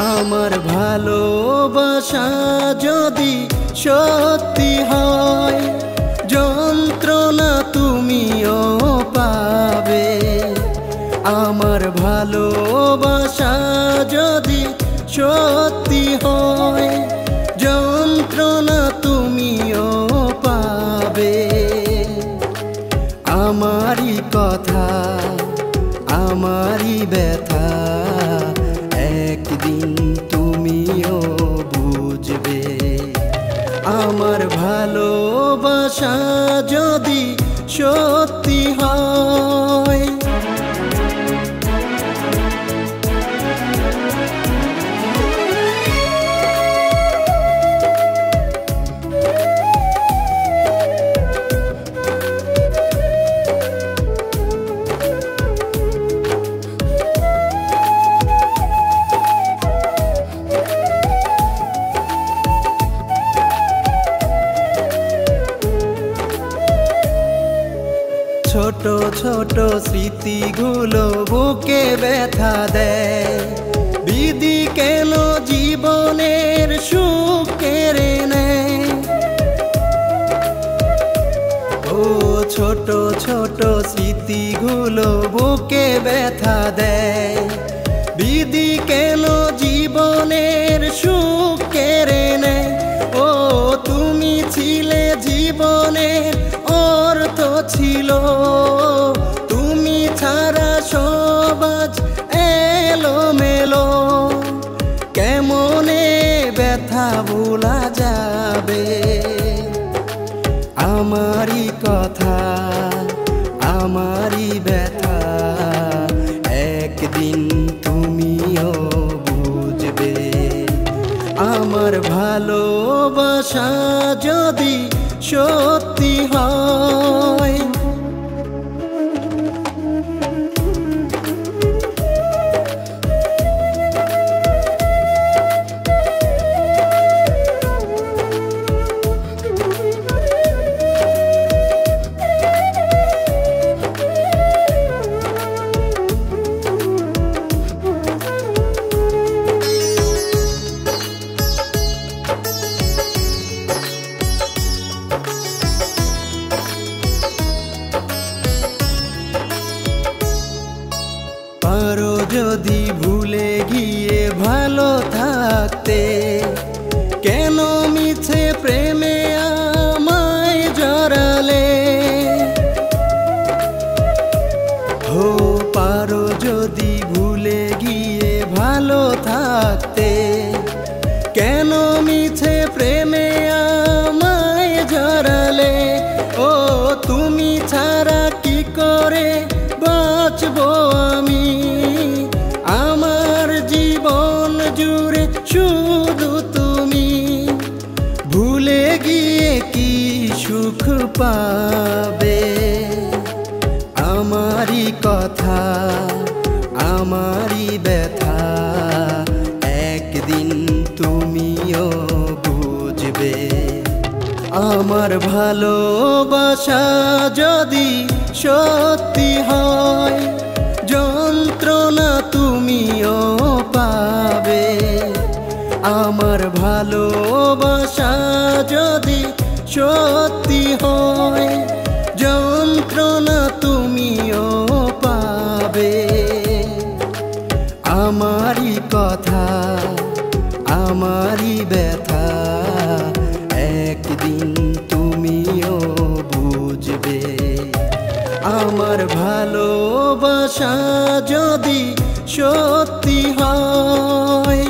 আমার ভালোবাসা যদি সত্যি হয়, যন্ত্রণা তুমিও পাবে। আমার ভালোবাসা যদি সত্যি হয়, যন্ত্রণা তুমিও পাবে। আমারই কথা, আমারই ব্যথা একদিন তুমিও বুঝবে। আমার ভালোবাসা যদি সত্যি হয়। ছোট ছোট স্মৃতিগুলো বুকে ব্যথা দেয়, বিধি কেন জীবনের সুখ কেড়ে নেয়। ও ছোট ছোট স্মৃতিগুলো বুকে ব্যথা দেয়, বিধি কেন জীবনের সুখ কেড়ে নেয়। ও তুমি ছিলে জীবনের অর্থ ছিল, তুমি ছাড়া সব আজ এলোমেলো। কেমনে ব্যথা ভোলা যাবে? আমারই কথা, আমারই ব্যথা একদিন তুমিও বুঝবে। আমার ভালোবাসা যদি সত্যি হয়। পারো যদি ভুলে গিয়ে ভালো থাকতে, কেন মিছে প্রেমে আমায় জড়ালে? হো পারো যদি ভুলে গিয়ে ভালো থাকতে, কেন মিছে প্রেমে আমায় জড়ালে? ও তুমি ছাড়া কি করে বাঁচবো আমি? আমার জীবন জুড়ে শুধু তুমি, ভুলে গিয়ে কি সুখ পাবে? আমারই কথা, আমারই ব্যথা একদিন তুমিও বুঝবে। আমার ভালোবাসা যদি সত্যি হয়, যন্ত্রণা তুমিও পাবে। আমার ভালোবাসা যদি সত্যি হয়, যন্ত্রণা তুমিও পাবে। আমারই কথা, আমারই ব্যথা একদিন তুমিও বুঝবে। আমার ভালোবাসা যদি সত্যি হয়।